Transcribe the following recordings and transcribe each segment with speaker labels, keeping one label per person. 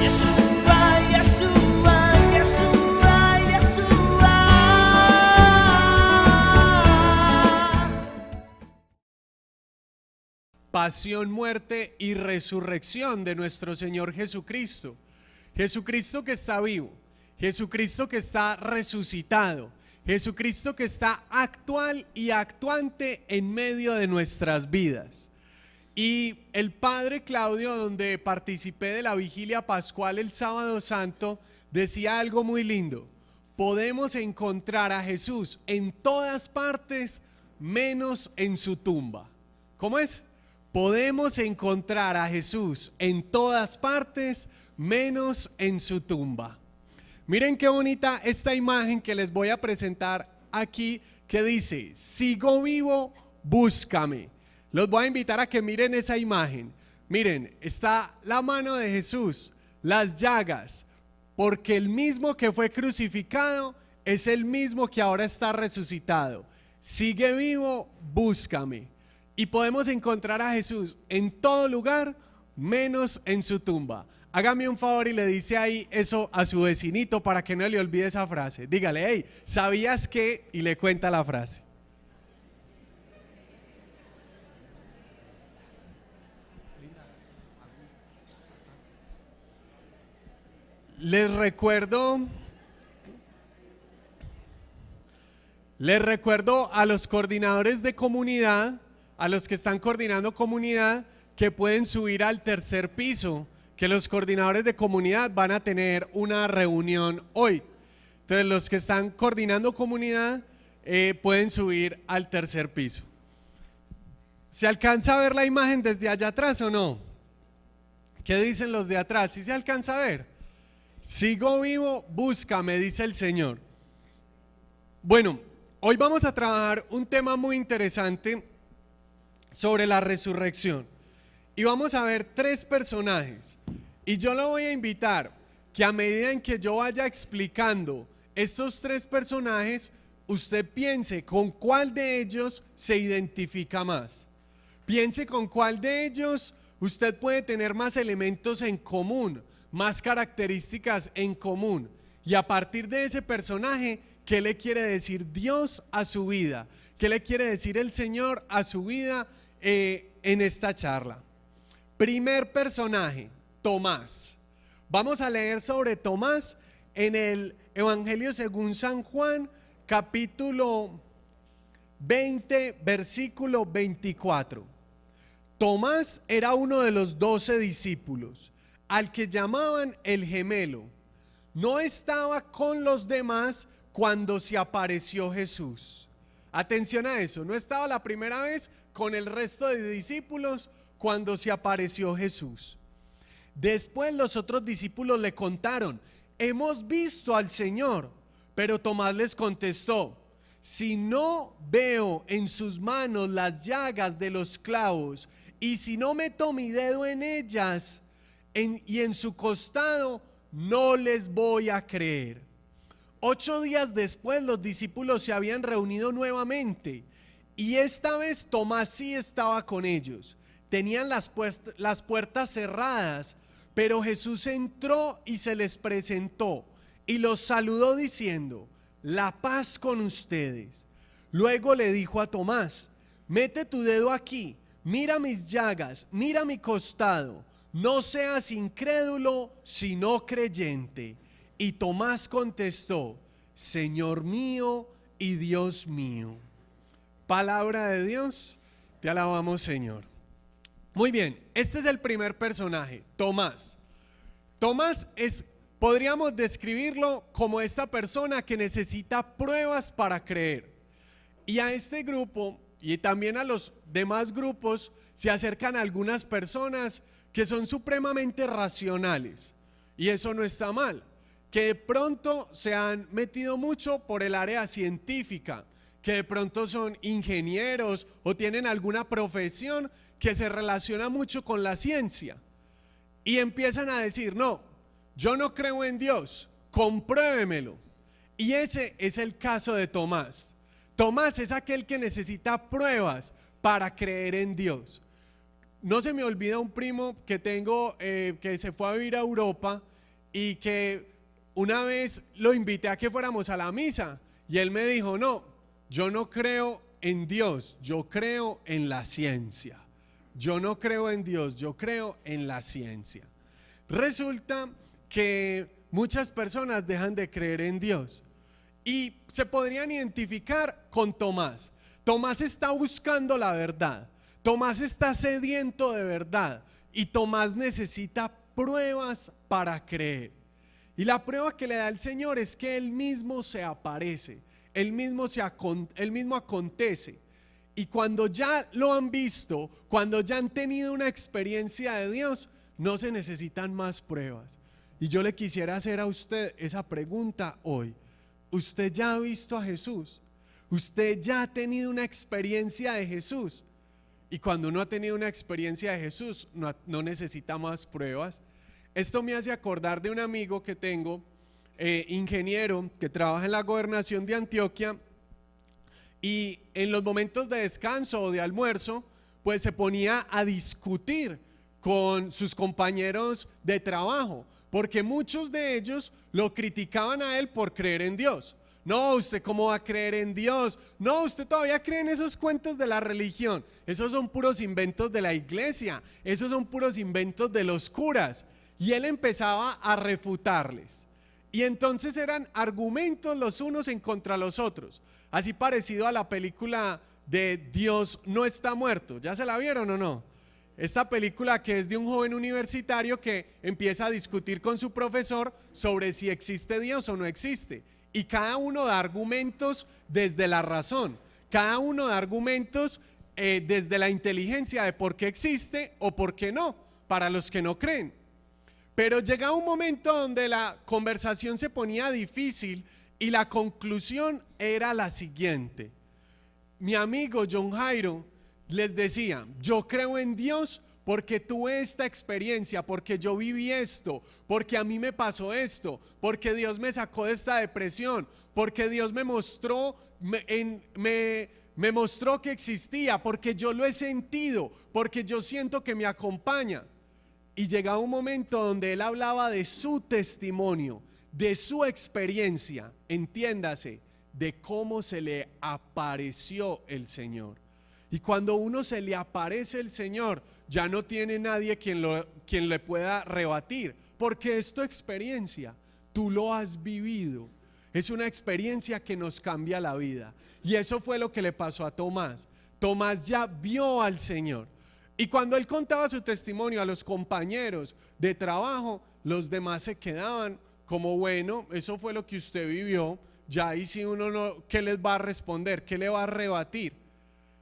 Speaker 1: Yeshua, Yeshua, Yeshua, Yeshua.
Speaker 2: Pasión, muerte y resurrección de nuestro Señor Jesucristo. Jesucristo que está vivo, Jesucristo que está resucitado, Jesucristo que está actual y actuante en medio de nuestras vidas. Y el Padre Claudio, donde participé de la vigilia pascual el sábado santo, decía algo muy lindo: podemos encontrar a Jesús en todas partes menos en su tumba. ¿Cómo es? Podemos encontrar a Jesús en todas partes menos en su tumba. Miren qué bonita esta imagen que les voy a presentar aquí, que dice: sigo vivo, búscame. Los voy a invitar a que miren esa imagen. Miren, está la mano de Jesús, las llagas, porque el mismo que fue crucificado es el mismo que ahora está resucitado. Sigue vivo, búscame. Y podemos encontrar a Jesús en todo lugar menos en su tumba. Hágame un favor y le dice ahí eso a su vecinito para que no le olvide esa frase. Dígale: hey, ¿sabías qué? Y le cuenta la frase. Les recuerdo a los coordinadores de comunidad, a los que están coordinando comunidad, que pueden subir al tercer piso, que los coordinadores de comunidad van a tener una reunión hoy. Entonces los que están coordinando comunidad pueden subir al tercer piso. ¿Se alcanza a ver la imagen desde allá atrás o no? ¿Qué dicen los de atrás? ¿Sí se alcanza a ver? Sigo vivo, búscame, dice el Señor. Bueno, hoy vamos a trabajar un tema muy interesante sobre la resurrección. Y vamos a ver 3 personajes. Y yo lo voy a invitar que a medida en que yo vaya explicando estos 3 personajes, usted piense con cuál de ellos se identifica más. Piense con cuál de ellos usted puede tener más elementos en común, más características en común. Y a partir de ese personaje, ¿qué le quiere decir Dios a su vida? ¿Qué le quiere decir el Señor a su vida en esta charla? Primer personaje, Tomás. Vamos a leer sobre Tomás en el Evangelio según San Juan, capítulo 20, versículo 24. Tomás era uno de los 12 discípulos, al que llamaban el gemelo. No estaba con los demás cuando se apareció Jesús. Atención a eso, no estaba la primera vez con el resto de discípulos cuando se apareció Jesús. Después los otros discípulos le contaron: hemos visto al Señor. Pero Tomás les contestó: si no veo en sus manos las llagas de los clavos, y si no meto mi dedo en ellas y en su costado, no les voy a creer. 8 días después los discípulos se habían reunido nuevamente, y esta vez Tomás sí estaba con ellos. Tenían las puertas cerradas, pero Jesús entró y se les presentó y los saludó diciendo: la paz con ustedes. Luego le dijo a Tomás: mete tu dedo aquí, mira mis llagas, mira mi costado, no seas incrédulo sino creyente. Y Tomás contestó: Señor mío y Dios mío. Palabra de Dios, te alabamos, Señor. Muy bien, este es el primer personaje, Tomás. Tomás podríamos describirlo como esta persona que necesita pruebas para creer. Y a este grupo y también a los demás grupos se acercan algunas personas que son supremamente racionales. Y eso no está mal, que de pronto se han metido mucho por el área científica, que de pronto son ingenieros o tienen alguna profesión que se relaciona mucho con la ciencia y empiezan a decir: no, yo no creo en Dios, compruébemelo. Y ese es el caso de Tomás. Tomás es aquel que necesita pruebas para creer en Dios. no se me olvida un primo que tengo que se fue a vivir a Europa y que una vez lo invité a que fuéramos a la misa y él me dijo, no, yo no creo en Dios, yo creo en la ciencia. Yo no creo en Dios, yo creo en la ciencia. Resulta que muchas personas dejan de creer en Dios y se podrían identificar con Tomás. Tomás está buscando la verdad, Tomás está sediento de verdad y Tomás necesita pruebas para creer. Y la prueba que le da el Señor es que Él mismo se aparece, Él mismo acontece. Y cuando ya lo han visto, cuando ya han tenido una experiencia de Dios, no se necesitan más pruebas. Y yo le quisiera hacer a usted esa pregunta hoy. ¿Usted ya ha visto a Jesús? ¿Usted ya ha tenido una experiencia de Jesús? Y cuando uno ha tenido una experiencia de Jesús, no necesita más pruebas. Esto me hace acordar de un amigo que tengo, ingeniero, que trabaja en la gobernación de Antioquia. Y en los momentos de descanso o de almuerzo, pues se ponía a discutir con sus compañeros de trabajo, porque muchos de ellos lo criticaban a él por creer en Dios. No, ¿usted cómo va a creer en Dios? No, usted todavía cree en esos cuentos de la religión. Esos son puros inventos de la iglesia, esos son puros inventos de los curas. Y él empezaba a refutarles. Y entonces eran argumentos los unos en contra de los otros. Así parecido a la película de Dios no está muerto. ¿Ya se la vieron o no? Esta película que es de un joven universitario que empieza a discutir con su profesor sobre si existe Dios o no existe. Y cada uno da argumentos desde la razón. Cada uno da argumentos desde la inteligencia de por qué existe o por qué no, para los que no creen. Pero llega un momento donde la conversación se ponía difícil y la conclusión era la siguiente. Mi amigo John Jairo les decía, yo creo en Dios porque tuve esta experiencia, porque yo viví esto, porque a mí me pasó esto, porque Dios me sacó de esta depresión, porque Dios me mostró, me mostró que existía, porque yo lo he sentido, porque yo siento que me acompaña. Y llegaba un momento donde él hablaba de su testimonio, de su experiencia, entiéndase, de cómo se le apareció el Señor. Y cuando uno se le aparece el Señor, ya no tiene nadie quien le pueda rebatir, porque es tu experiencia, tú lo has vivido, es una experiencia que nos cambia la vida. Y eso fue lo que le pasó a Tomás. Tomás ya vio al Señor. Y cuando él contaba su testimonio a los compañeros de trabajo, los demás se quedaban como, bueno, eso fue lo que usted vivió, ya ahí si uno no, ¿qué les va a responder? ¿Qué le va a rebatir?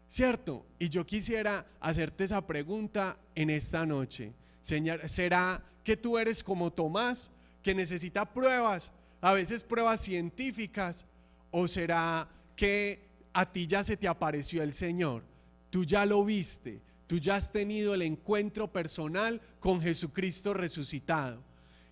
Speaker 2: ¿Cierto? Y yo quisiera hacerte esa pregunta en esta noche. Señor, ¿será que tú eres como Tomás, que necesita pruebas, a veces pruebas científicas? ¿O será que a ti ya se te apareció el Señor? Tú ya lo viste. Tú ya has tenido el encuentro personal con Jesucristo resucitado.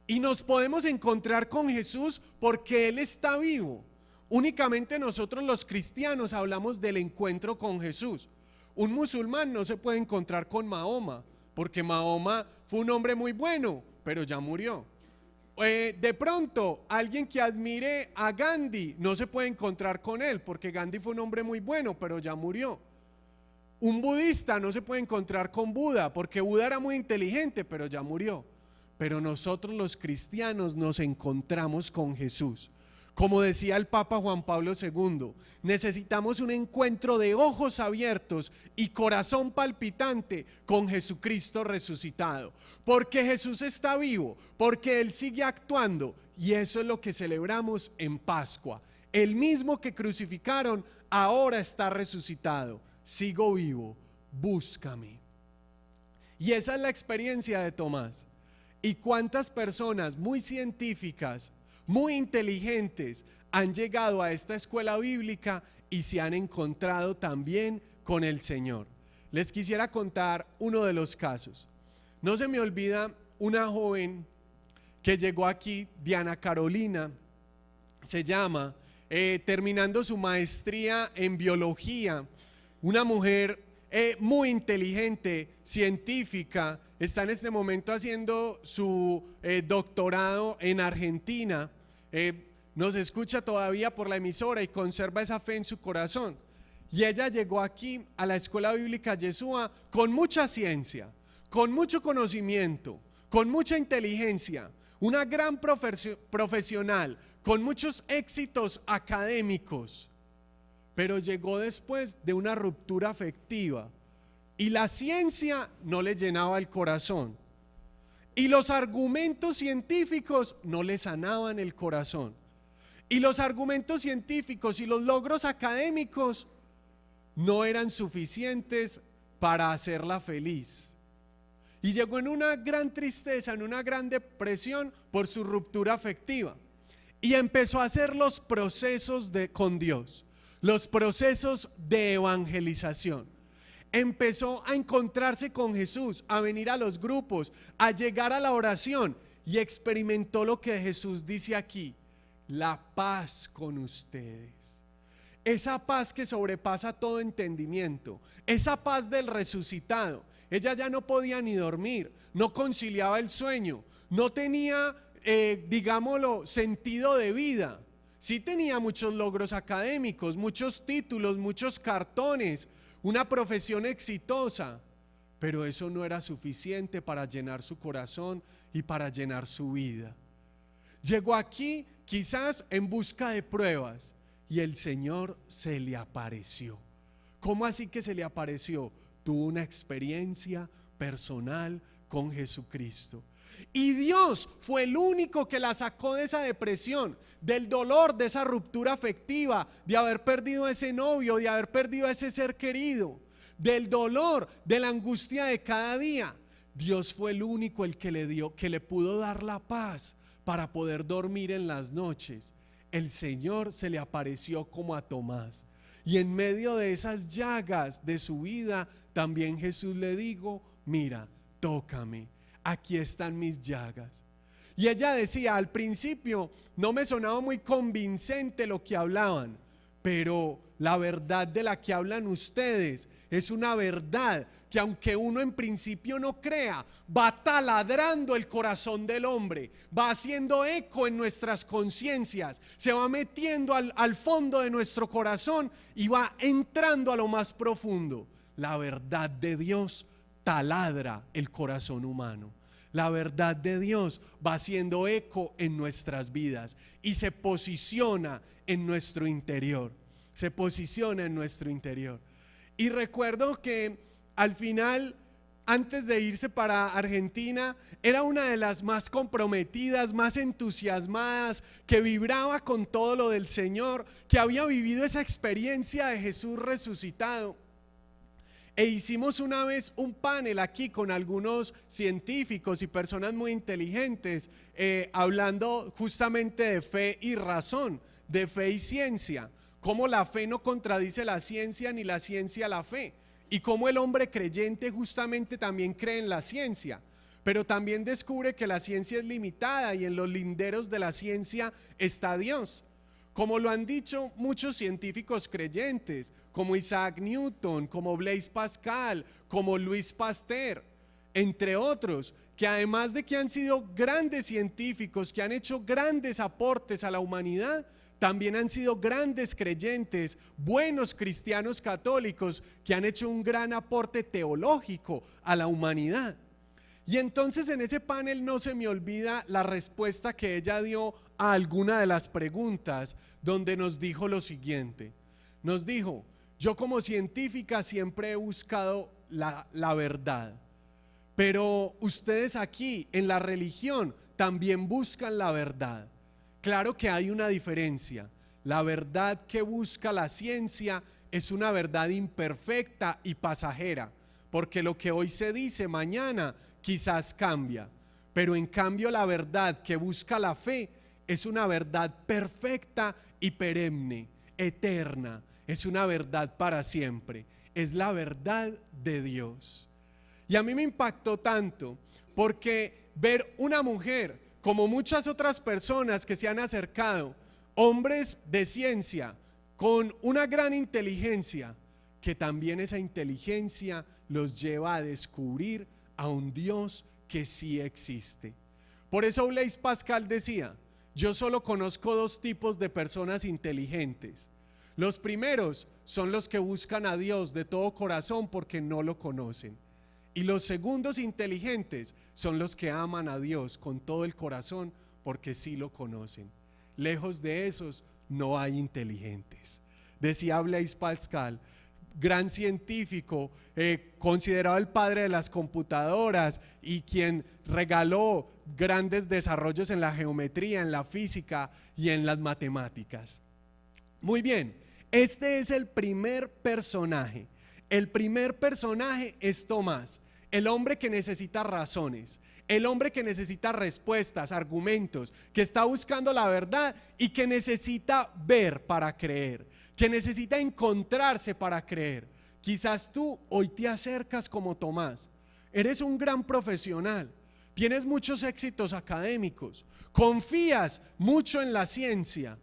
Speaker 2: Y nos podemos encontrar con Jesús porque Él está vivo. Únicamente nosotros los cristianos hablamos del encuentro con Jesús. Un musulmán no se puede encontrar con Mahoma, porque Mahoma fue un hombre muy bueno, pero ya murió. De pronto, alguien que admire a Gandhi no se puede encontrar con él, porque Gandhi fue un hombre muy bueno, pero ya murió. Un budista no se puede encontrar con Buda, porque Buda era muy inteligente, pero ya murió. Pero nosotros los cristianos nos encontramos con Jesús. Como decía el Papa Juan Pablo II, necesitamos un encuentro de ojos abiertos y corazón palpitante con Jesucristo resucitado. Porque Jesús está vivo, porque Él sigue actuando, y eso es lo que celebramos en Pascua. El mismo que crucificaron ahora está resucitado. Sigo vivo, búscame. Y esa es la experiencia de Tomás. Y cuántas personas muy científicas, muy inteligentes, han llegado a esta escuela bíblica y se han encontrado también con el Señor. Les quisiera contar uno de los casos. No se me olvida una joven que llegó aquí, Diana Carolina, se llama, terminando su maestría en biología. Una mujer muy inteligente, científica, está en este momento haciendo su doctorado en Argentina. Nos escucha todavía por la emisora y conserva esa fe en su corazón. Y ella llegó aquí a la Escuela Bíblica Yeshua con mucha ciencia, con mucho conocimiento, con mucha inteligencia, una gran profesional, con muchos éxitos académicos, pero llegó después de una ruptura afectiva y la ciencia no le llenaba el corazón y los argumentos científicos no le sanaban el corazón y los argumentos científicos y los logros académicos no eran suficientes para hacerla feliz. Y llegó en una gran tristeza, en una gran depresión por su ruptura afectiva. Y empezó a hacer los procesos con Dios, los procesos de evangelización. Empezó a encontrarse con Jesús, a venir a los grupos, a llegar a la oración y experimentó lo que Jesús dice aquí: la paz con ustedes. Esa paz que sobrepasa todo entendimiento, esa paz del resucitado. Ella ya no podía ni dormir, no conciliaba el sueño, no tenía, digámoslo, sentido de vida. Sí tenía muchos logros académicos, muchos títulos, muchos cartones, una profesión exitosa, pero eso no era suficiente para llenar su corazón y para llenar su vida. Llegó aquí quizás en busca de pruebas y el Señor se le apareció. ¿Cómo así que se le apareció? Tuvo una experiencia personal con Jesucristo. Y Dios fue el único que la sacó de esa depresión, del dolor, de esa ruptura afectiva, de haber perdido a ese novio, de haber perdido a ese ser querido, del dolor, de la angustia de cada día. Dios fue el único el que le pudo dar la paz para poder dormir en las noches. El Señor se le apareció como a Tomás. Y en medio de esas llagas de su vida, también Jesús le dijo: mira, tócame, aquí están mis llagas. Y ella decía: al principio no me sonaba muy convincente lo que hablaban, pero la verdad de la que hablan ustedes es una verdad que, aunque uno en principio no crea, va taladrando el corazón del hombre, va haciendo eco en nuestras conciencias, se va metiendo al fondo de nuestro corazón y va entrando a lo más profundo. La verdad de Dios taladra el corazón humano. La verdad de Dios va haciendo eco en nuestras vidas y se posiciona en nuestro interior. Se posiciona en nuestro interior. Y recuerdo que al final, antes de irse para Argentina, era una de las más comprometidas, más entusiasmadas, que vibraba con todo lo del Señor, que había vivido esa experiencia de Jesús resucitado. E hicimos una vez un panel aquí con algunos científicos y personas muy inteligentes, hablando justamente de fe y razón, de fe y ciencia, cómo la fe no contradice la ciencia ni la ciencia la fe, y cómo el hombre creyente justamente también cree en la ciencia, pero también descubre que la ciencia es limitada y en los linderos de la ciencia está Dios. Como lo han dicho muchos científicos creyentes, como Isaac Newton, como Blaise Pascal, como Louis Pasteur, entre otros, que además de que han sido grandes científicos, que han hecho grandes aportes a la humanidad, también han sido grandes creyentes, buenos cristianos católicos, que han hecho un gran aporte teológico a la humanidad. Y entonces en ese panel no se me olvida la respuesta que ella dio a alguna de las preguntas, donde nos dijo lo siguiente. Nos dijo: yo como científica siempre he buscado la verdad, pero ustedes aquí en la religión también buscan la verdad. Claro que hay una diferencia. La verdad que busca la ciencia es una verdad imperfecta y pasajera, porque lo que hoy se dice mañana quizás cambia, pero en cambio la verdad que busca la fe es una verdad perfecta y perenne, eterna, es una verdad para siempre, es la verdad de Dios. Y a mí me impactó tanto porque ver una mujer, como muchas otras personas que se han acercado, hombres de ciencia, con una gran inteligencia, que también esa inteligencia los lleva a descubrir a un Dios que sí existe. Por eso Blaise Pascal decía: yo solo conozco dos tipos de personas inteligentes. Los primeros son los que buscan a Dios de todo corazón porque no lo conocen. Y los segundos inteligentes son los que aman a Dios con todo el corazón porque sí lo conocen. Lejos de esos no hay inteligentes. Decía Blaise Pascal, gran científico, considerado el padre de las computadoras y quien regaló grandes desarrollos en la geometría, en la física y en las matemáticas. Muy bien, este es el primer personaje. El primer personaje es Tomás, el hombre que necesita razones, el hombre que necesita respuestas, argumentos, que está buscando la verdad y que necesita ver para creer, que necesita encontrarse para creer. Quizás tú hoy te acercas como Tomás, eres un gran profesional, tienes muchos éxitos académicos, confías mucho en la ciencia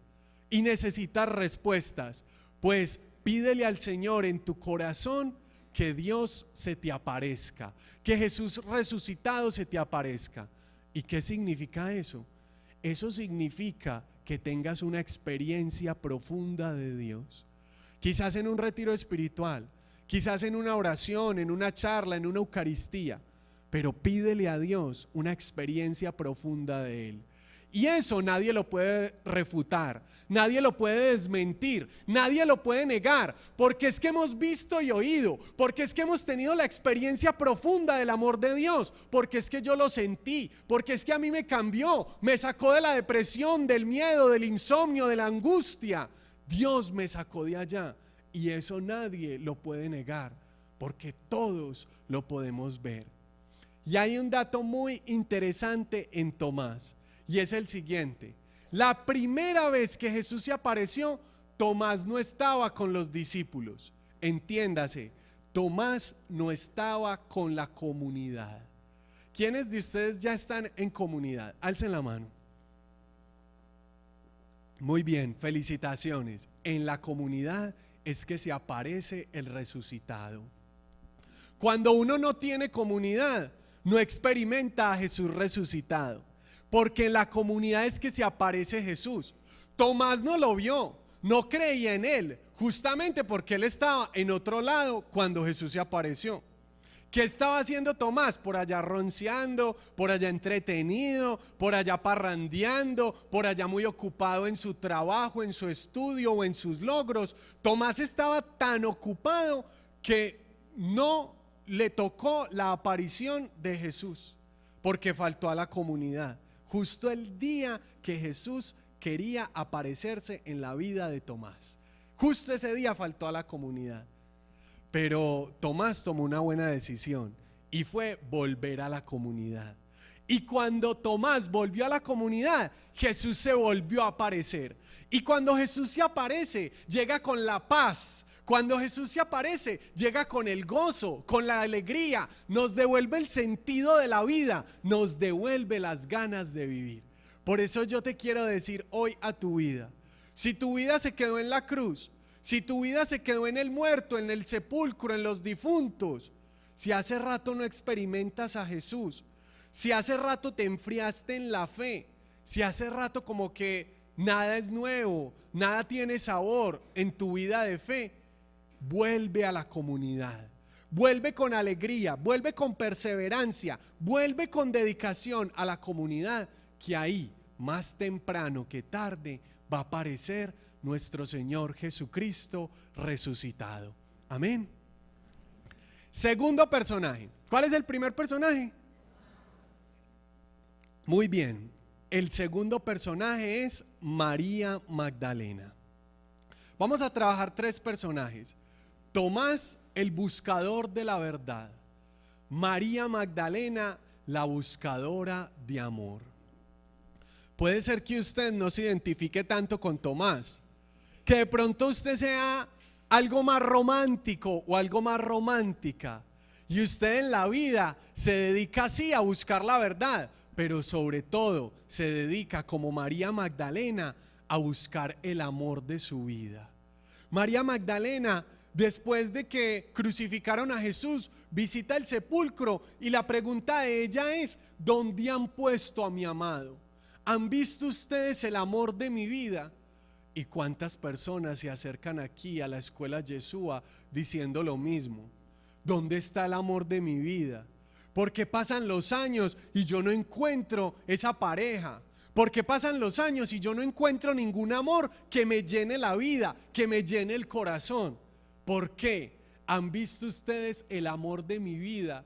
Speaker 2: y necesitas respuestas. Pues pídele al Señor en tu corazón que Dios se te aparezca, que Jesús resucitado se te aparezca. ¿Y qué significa eso? Eso significa que tengas una experiencia profunda de Dios. Quizás en un retiro espiritual, quizás en una oración, en una charla, en una Eucaristía, pero pídele a Dios una experiencia profunda de Él. Y eso nadie lo puede refutar, nadie lo puede desmentir, nadie lo puede negar, porque es que hemos visto y oído, porque es que hemos tenido la experiencia profunda del amor de Dios, porque es que yo lo sentí, porque es que a mí me cambió, me sacó de la depresión, del miedo, del insomnio, de la angustia. Dios me sacó de allá y eso nadie lo puede negar, porque todos lo podemos ver. Y hay un dato muy interesante en Tomás. Y es el siguiente: la primera vez que Jesús se apareció, Tomás no estaba con los discípulos. Entiéndase, Tomás no estaba con la comunidad. ¿Quiénes de ustedes ya están en comunidad? Alcen la mano. Muy bien, felicitaciones. En la comunidad es que se aparece el resucitado. Cuando uno no tiene comunidad, no experimenta a Jesús resucitado. Porque en la comunidad es que se aparece Jesús. Tomás no lo vio, no creía en él, justamente porque él estaba en otro lado cuando Jesús se apareció. ¿Qué estaba haciendo Tomás? Por allá ronceando, por allá entretenido, por allá parrandeando, por allá muy ocupado en su trabajo, en su estudio o en sus logros. Tomás estaba tan ocupado que no le tocó la aparición de Jesús, porque faltó a la comunidad. Justo el día que Jesús quería aparecerse en la vida de Tomás, justo ese día faltó a la comunidad. Pero Tomás tomó una buena decisión y fue volver a la comunidad. Y cuando Tomás volvió a la comunidad, Jesús se volvió a aparecer. Y cuando Jesús se aparece, llega con la paz. Cuando Jesús se aparece, llega con el gozo, con la alegría, nos devuelve el sentido de la vida, nos devuelve las ganas de vivir. Por eso yo te quiero decir hoy a tu vida: si tu vida se quedó en la cruz, si tu vida se quedó en el muerto, en el sepulcro, en los difuntos, si hace rato no experimentas a Jesús, si hace rato te enfriaste en la fe, si hace rato como que nada es nuevo, nada tiene sabor en tu vida de fe, vuelve a la comunidad, vuelve con alegría, vuelve con perseverancia, vuelve con dedicación a la comunidad, que ahí más temprano que tarde va a aparecer nuestro Señor Jesucristo resucitado. Amén. Segundo personaje. ¿Cuál es el primer personaje? Muy bien. El segundo personaje es María Magdalena. Vamos a trabajar tres personajes: Tomás, el buscador de la verdad; María Magdalena, la buscadora de amor. Puede ser que usted no se identifique tanto con Tomás, que de pronto usted sea algo más romántico o algo más romántica, y usted en la vida se dedica así a buscar la verdad, pero sobre todo se dedica como María Magdalena a buscar el amor de su vida. María Magdalena después de que crucificaron a Jesús, visita el sepulcro y la pregunta de ella es: ¿dónde han puesto a mi amado? ¿Han visto ustedes el amor de mi vida? ¿Y cuántas personas se acercan aquí a la escuela Yeshua diciendo lo mismo? ¿Dónde está el amor de mi vida? Porque pasan los años y yo no encuentro esa pareja. Porque pasan los años y yo no encuentro ningún amor que me llene la vida, que me llene el corazón. ¿Por qué? ¿Han visto ustedes el amor de mi vida?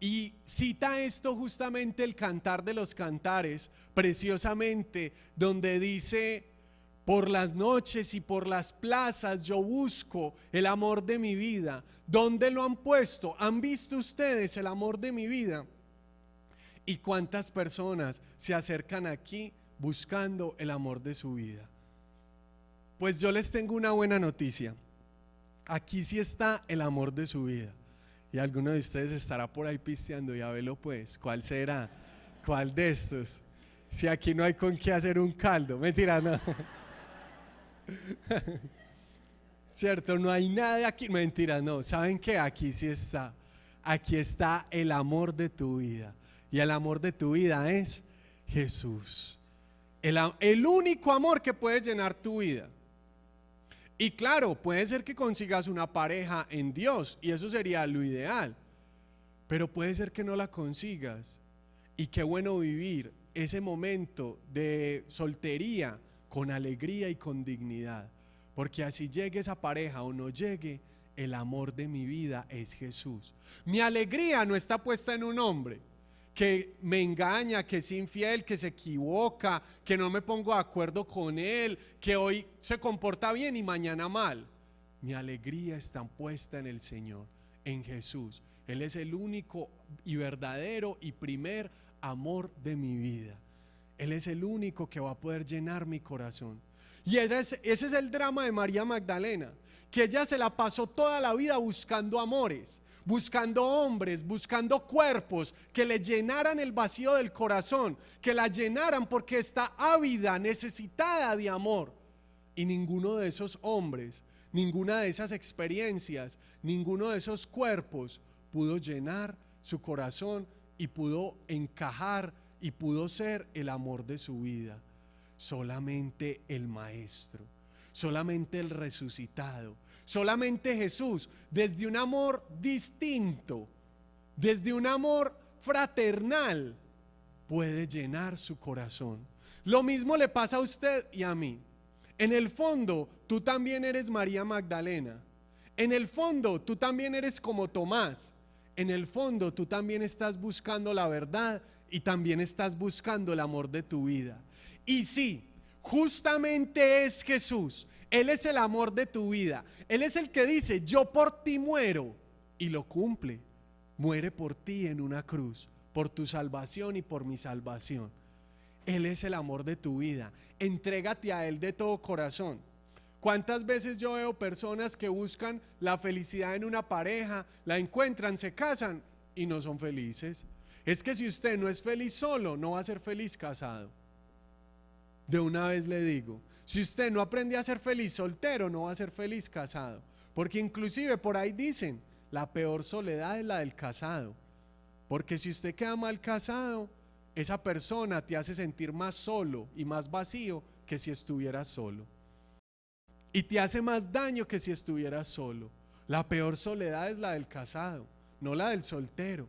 Speaker 2: Y cita esto justamente el Cantar de los Cantares, preciosamente, donde dice: por las noches y por las plazas yo busco el amor de mi vida. ¿Dónde lo han puesto? ¿Han visto ustedes el amor de mi vida? ¿Y cuántas personas se acercan aquí buscando el amor de su vida? Pues yo les tengo una buena noticia. Aquí sí está el amor de su vida. Y alguno de ustedes estará por ahí pisteando. Ya velo pues, ¿cuál será? ¿Cuál de estos? Si aquí no hay con qué hacer un caldo. Mentira, no. Cierto, no hay nada aquí. Mentira, no. ¿Saben qué? Aquí sí está. Aquí está el amor de tu vida. Y el amor de tu vida es Jesús. El único amor que puede llenar tu vida. Y claro, puede ser que consigas una pareja en Dios y eso sería lo ideal. Pero puede ser que no la consigas. Y qué bueno vivir ese momento de soltería con alegría y con dignidad. Porque así llegue esa pareja o no llegue, el amor de mi vida es Jesús. Mi alegría no está puesta en un hombre que me engaña, que es infiel, que se equivoca, que no me pongo de acuerdo con él, que hoy se comporta bien y mañana mal. Mi alegría está puesta en el Señor, en Jesús. Él es el único y verdadero y primer amor de mi vida. Él es el único que va a poder llenar mi corazón. Y ese es el drama de María Magdalena, que ella se la pasó toda la vida buscando amores, buscando hombres, buscando cuerpos que le llenaran el vacío del corazón, que la llenaran porque está ávida, necesitada de amor. Y ninguno de esos hombres, ninguna de esas experiencias, ninguno de esos cuerpos pudo llenar su corazón y pudo encajar y pudo ser el amor de su vida. Solamente el Maestro, solamente el resucitado, solamente Jesús, desde un amor distinto, desde un amor fraternal, puede llenar su corazón. Lo mismo le pasa a usted y a mí. En el fondo, tú también eres María Magdalena. En el fondo, tú también eres como Tomás. En el fondo, tú también estás buscando la verdad y también estás buscando el amor de tu vida. Y sí, justamente es Jesús. Él es el amor de tu vida. Él es el que dice: yo por ti muero, y lo cumple. Muere por ti en una cruz, por tu salvación y por mi salvación. Él es el amor de tu vida. Entrégate a Él de todo corazón. ¿Cuántas veces yo veo personas que buscan la felicidad en una pareja, la encuentran, se casan y no son felices? Es que si usted no es feliz solo, no va a ser feliz casado. De una vez le digo, si usted no aprende a ser feliz soltero, no va a ser feliz casado. Porque inclusive por ahí dicen, la peor soledad es la del casado. Porque si usted queda mal casado, esa persona te hace sentir más solo y más vacío que si estuvieras solo. Y te hace más daño que si estuvieras solo. La peor soledad es la del casado, no la del soltero.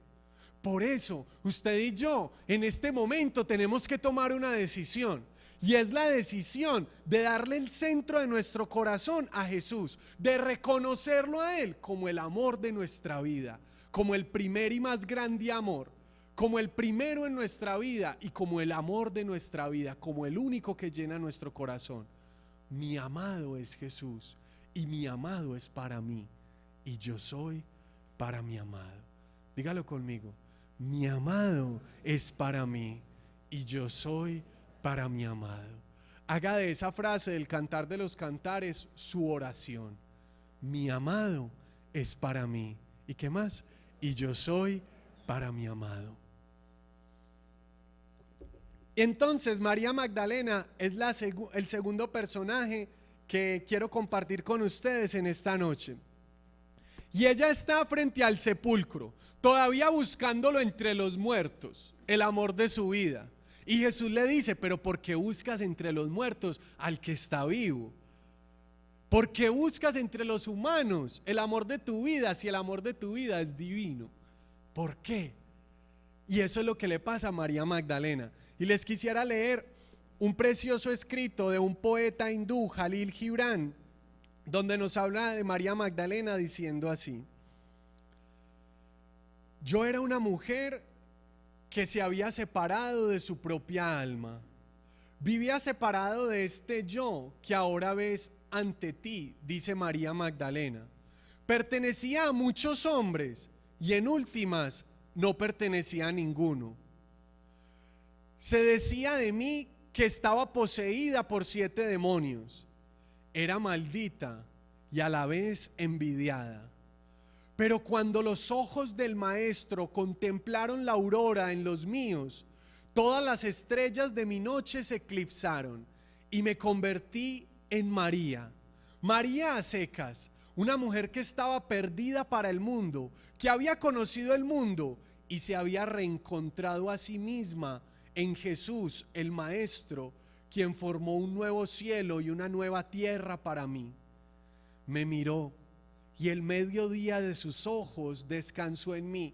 Speaker 2: Por eso, usted y yo en este momento tenemos que tomar una decisión. Y es la decisión de darle el centro de nuestro corazón a Jesús, de reconocerlo a Él como el amor de nuestra vida, como el primer y más grande amor, como el primero en nuestra vida y como el amor de nuestra vida, como el único que llena nuestro corazón. Mi amado es Jesús y mi amado es para mí y yo soy para mi amado. Dígalo conmigo: mi amado es para mí y yo soy para mi amado. Haga de esa frase del Cantar de los Cantares su oración. Mi amado es para mí. ¿Y qué más? Y yo soy para mi amado. Entonces María Magdalena es el segundo personaje que quiero compartir con ustedes en esta noche. Y ella está frente al sepulcro, todavía buscándolo entre los muertos, el amor de su vida. Y Jesús le dice, pero ¿por qué buscas entre los muertos al que está vivo? ¿Por qué buscas entre los humanos el amor de tu vida si el amor de tu vida es divino? ¿Por qué? Y eso es lo que le pasa a María Magdalena. Y les quisiera leer un precioso escrito de un poeta hindú, Jalil Gibran, donde nos habla de María Magdalena diciendo así: yo era una mujer que se había separado de su propia alma. Vivía separado de este yo que ahora ves ante ti, dice María Magdalena. Pertenecía a muchos hombres y en últimas no pertenecía a ninguno. Se decía de mí que estaba poseída por 7 demonios. Era maldita y a la vez envidiada. Pero cuando los ojos del Maestro contemplaron la aurora en los míos, todas las estrellas de mi noche se eclipsaron y me convertí en María. María a secas, una mujer que estaba perdida para el mundo, que había conocido el mundo y se había reencontrado a sí misma en Jesús, el Maestro, quien formó un nuevo cielo y una nueva tierra para mí. Me miró y el mediodía de sus ojos descansó en mí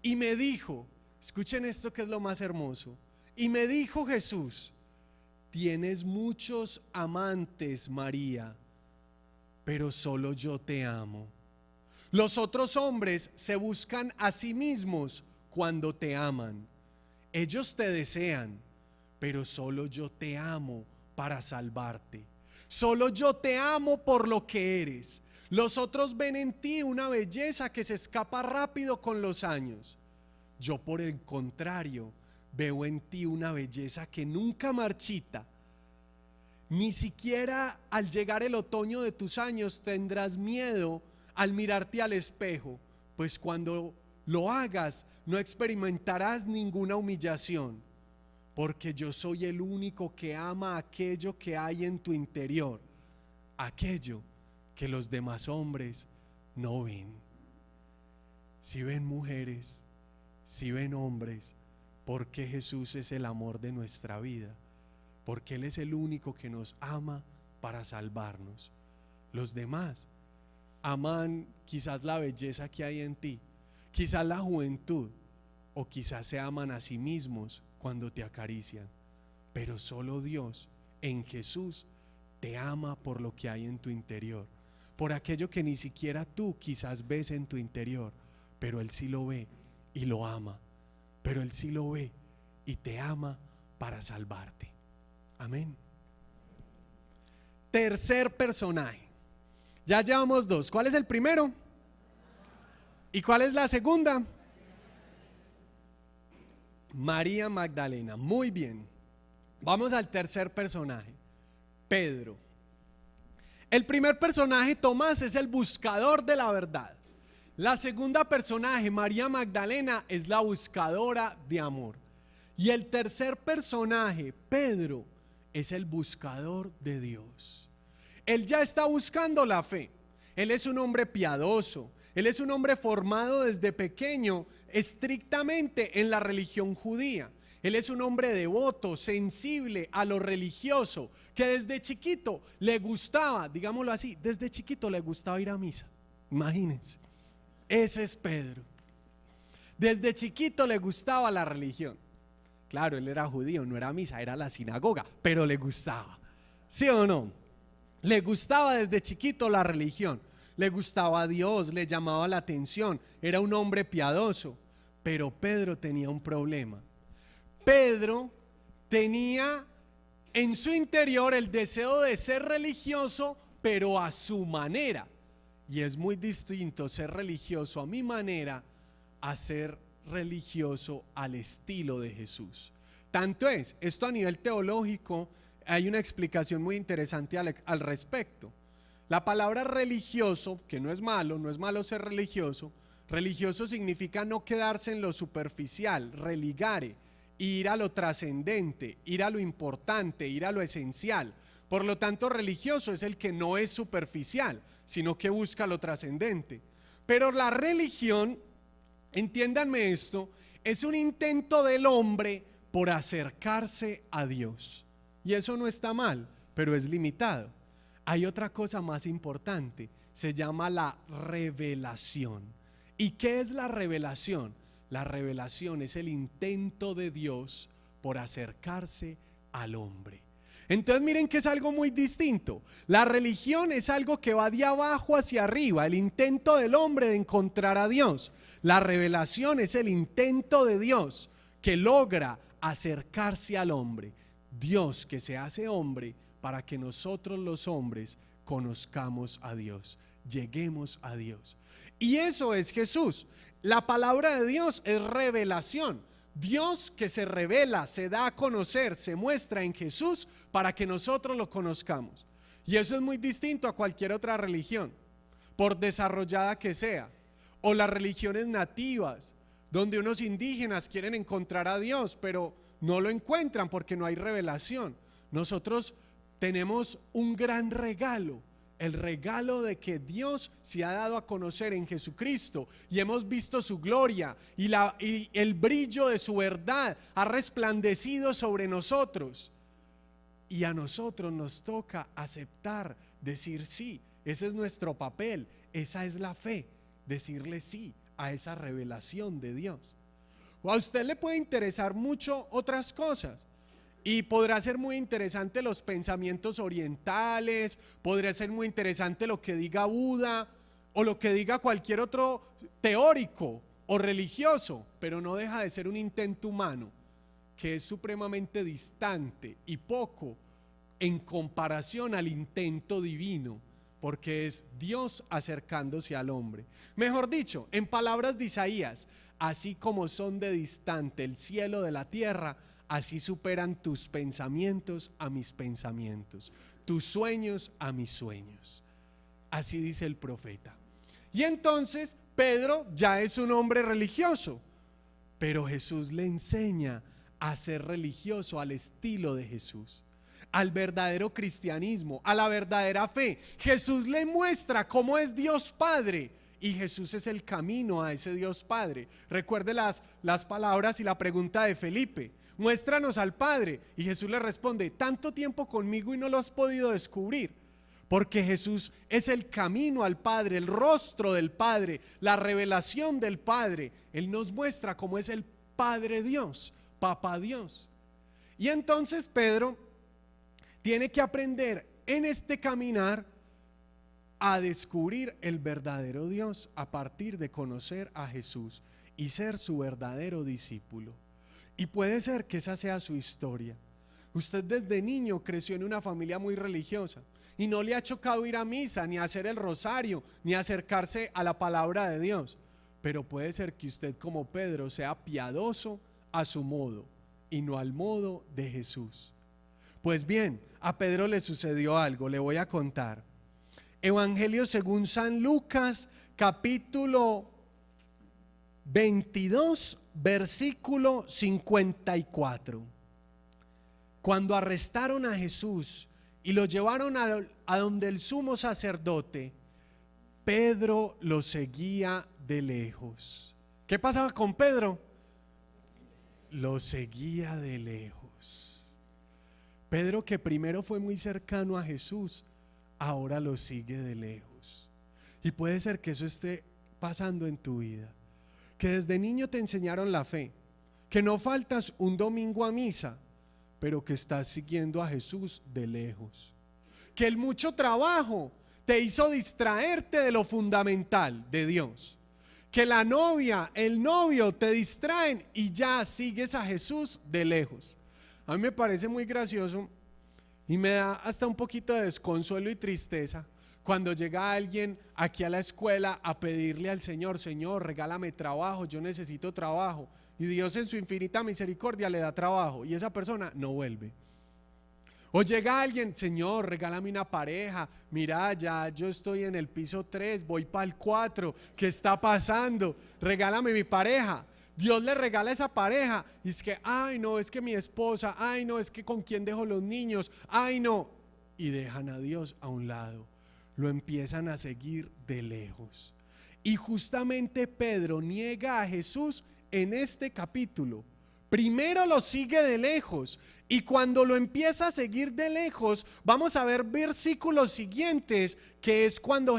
Speaker 2: y me dijo, escuchen esto que es lo más hermoso, y me dijo Jesús: tienes muchos amantes, María, pero solo yo te amo. Los otros hombres se buscan a sí mismos cuando te aman. Ellos te desean, pero solo yo te amo para salvarte. Solo yo te amo por lo que eres. Los otros ven en ti una belleza que se escapa rápido con los años. Yo, por el contrario, veo en ti una belleza que nunca marchita. Ni siquiera al llegar el otoño de tus años tendrás miedo al mirarte al espejo, pues cuando lo hagas no experimentarás ninguna humillación, porque yo soy el único que ama aquello que hay en tu interior, aquello que los demás hombres no ven. Si ven mujeres, si ven hombres, porque Jesús es el amor de nuestra vida, porque Él es el único que nos ama para salvarnos. Los demás aman quizás la belleza que hay en ti, quizás la juventud, o quizás se aman a sí mismos cuando te acarician, pero solo Dios en Jesús te ama por lo que hay en tu interior, por aquello que ni siquiera tú quizás ves en tu interior, pero Él sí lo ve y lo ama, pero Él sí lo ve y te ama para salvarte. Amén. Tercer personaje. Ya llevamos 2. ¿Cuál es el primero? ¿Y cuál es la segunda? María Magdalena. Muy bien. Vamos al tercer personaje, Pedro. El primer personaje, Tomás, es el buscador de la verdad. La segunda personaje, María Magdalena, es la buscadora de amor. Y el tercer personaje, Pedro, es el buscador de Dios. Él ya está buscando la fe. Él es un hombre piadoso. Él es un hombre formado desde pequeño estrictamente en la religión judía. Él es un hombre devoto, sensible a lo religioso, que desde chiquito le gustaba, digámoslo así, desde chiquito le gustaba ir a misa. Imagínense, ese es Pedro. Desde chiquito le gustaba la religión. Claro, él era judío, no era misa, era la sinagoga, pero le gustaba. ¿Sí o no? Le gustaba desde chiquito la religión, le gustaba a Dios, le llamaba la atención, era un hombre piadoso. Pero Pedro tenía un problema. Pedro tenía en su interior el deseo de ser religioso, pero a su manera. Y es muy distinto ser religioso a mi manera a ser religioso al estilo de Jesús. Tanto es, esto a nivel teológico hay una explicación muy interesante al respecto. La palabra religioso, que no es malo ser religioso. Religioso significa no quedarse en lo superficial, religare, ir a lo trascendente, ir a lo importante, ir a lo esencial. Por lo tanto, religioso es el que no es superficial, sino que busca lo trascendente. Pero la religión, entiéndanme esto, es un intento del hombre por acercarse a Dios. Y eso no está mal, pero es limitado. Hay otra cosa más importante, se llama la revelación. ¿Y qué es la revelación? La revelación es el intento de Dios por acercarse al hombre. Entonces miren que es algo muy distinto. La religión es algo que va de abajo hacia arriba, el intento del hombre de encontrar a Dios. La revelación es el intento de Dios que logra acercarse al hombre. Dios que se hace hombre para que nosotros los hombres conozcamos a Dios, lleguemos a Dios. Y eso es Jesús. La palabra de Dios es revelación. Dios que se revela, se da a conocer, se muestra en Jesús para que nosotros lo conozcamos. Y eso es muy distinto a cualquier otra religión, por desarrollada que sea, o las religiones nativas, donde unos indígenas quieren encontrar a Dios, pero no lo encuentran porque no hay revelación. Nosotros tenemos un gran regalo, el regalo de que Dios se ha dado a conocer en Jesucristo y hemos visto su gloria y el brillo de su verdad ha resplandecido sobre nosotros. Y a nosotros nos toca aceptar, decir sí, ese es nuestro papel, esa es la fe, decirle sí a esa revelación de Dios. O a usted le puede interesar mucho otras cosas. Y podrá ser muy interesante los pensamientos orientales, podría ser muy interesante lo que diga Buda o lo que diga cualquier otro teórico o religioso, pero no deja de ser un intento humano que es supremamente distante y poco en comparación al intento divino, porque es Dios acercándose al hombre. Mejor dicho, en palabras de Isaías, así como son de distante el cielo de la tierra, así superan tus pensamientos a mis pensamientos, tus sueños a mis sueños. Así dice el profeta. Y entonces Pedro ya es un hombre religioso, pero Jesús le enseña a ser religioso al estilo de Jesús, al verdadero cristianismo, a la verdadera fe. Jesús le muestra cómo es Dios Padre y Jesús es el camino a ese Dios Padre. Recuerde las palabras y la pregunta de Felipe: muéstranos al Padre. Y Jesús le responde: tanto tiempo conmigo y no lo has podido descubrir. Porque Jesús es el camino al Padre, el rostro del Padre, la revelación del Padre. Él nos muestra cómo es el Padre Dios, Papá Dios. Y entonces Pedro tiene que aprender en este caminar a descubrir el verdadero Dios a partir de conocer a Jesús y ser su verdadero discípulo. Y puede ser que esa sea su historia. Usted desde niño creció en una familia muy religiosa y no le ha chocado ir a misa, ni hacer el rosario, ni acercarse a la palabra de Dios. Pero puede ser que usted, como Pedro, sea piadoso a su modo y no al modo de Jesús. Pues bien, a Pedro le sucedió algo, le voy a contar. Evangelio según San Lucas, capítulo 22, versículo 54. Cuando arrestaron a Jesús y lo llevaron a donde el sumo sacerdote, Pedro lo seguía de lejos. ¿Qué pasaba con Pedro? Lo seguía de lejos. Pedro, que primero fue muy cercano a Jesús, ahora lo sigue de lejos. Y puede ser que eso esté pasando en tu vida, que desde niño te enseñaron la fe, que no faltas un domingo a misa, pero que estás siguiendo a Jesús de lejos, que el mucho trabajo te hizo distraerte de lo fundamental de Dios, que la novia, el novio te distraen y ya sigues a Jesús de lejos. A mí me parece muy gracioso y me da hasta un poquito de desconsuelo y tristeza cuando llega alguien aquí a la escuela a pedirle al Señor: Señor, regálame trabajo, yo necesito trabajo. Y Dios en su infinita misericordia le da trabajo y esa persona no vuelve. O llega alguien: Señor, regálame una pareja, mira, ya yo estoy en el piso 3, voy para el 4, ¿qué está pasando? Regálame mi pareja. Dios le regala esa pareja y es que, ay no, es que mi esposa, ay no, es que con quién dejo los niños, ay no. y dejan a Dios a un lado. Lo empiezan a seguir de lejos. Y justamente Pedro niega a Jesús en este capítulo. Primero lo sigue de lejos, y cuando lo empieza a seguir de lejos, vamos a ver versículos siguientes, que es cuando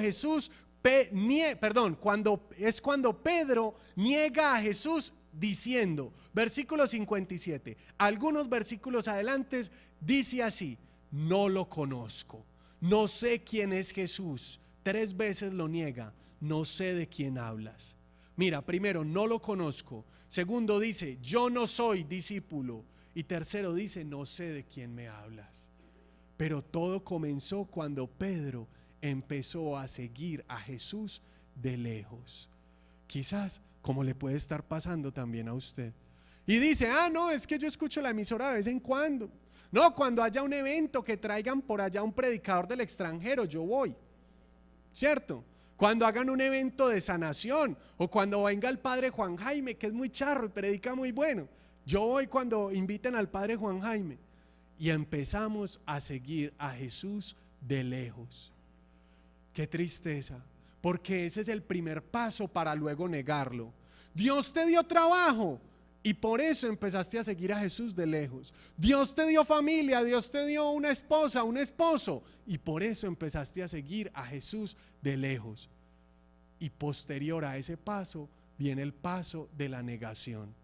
Speaker 2: cuando Pedro niega a Jesús diciendo, versículo 57, algunos versículos adelante dice así: no lo conozco, no sé quién es Jesús. 3 veces lo niega: no sé de quién hablas. Mira, primero, no lo conozco. Segundo, dice, yo no soy discípulo. Y tercero, dice, no sé de quién me hablas. Pero todo comenzó cuando Pedro empezó a seguir a Jesús de lejos. Quizás como le puede estar pasando también a usted. Y dice, no, es que yo escucho la emisora de vez en cuando. No, cuando haya un evento que traigan por allá un predicador del extranjero, yo voy. ¿Cierto? Cuando hagan un evento de sanación, o cuando venga el padre Juan Jaime, que es muy charro y predica muy bueno, yo voy cuando inviten al padre Juan Jaime. Y empezamos a seguir a Jesús de lejos. Qué tristeza, porque ese es el primer paso para luego negarlo. Dios te dio trabajo y por eso empezaste a seguir a Jesús de lejos. Dios te dio familia, Dios te dio una esposa, un esposo, y por eso empezaste a seguir a Jesús de lejos. Y posterior a ese paso viene el paso de la negación.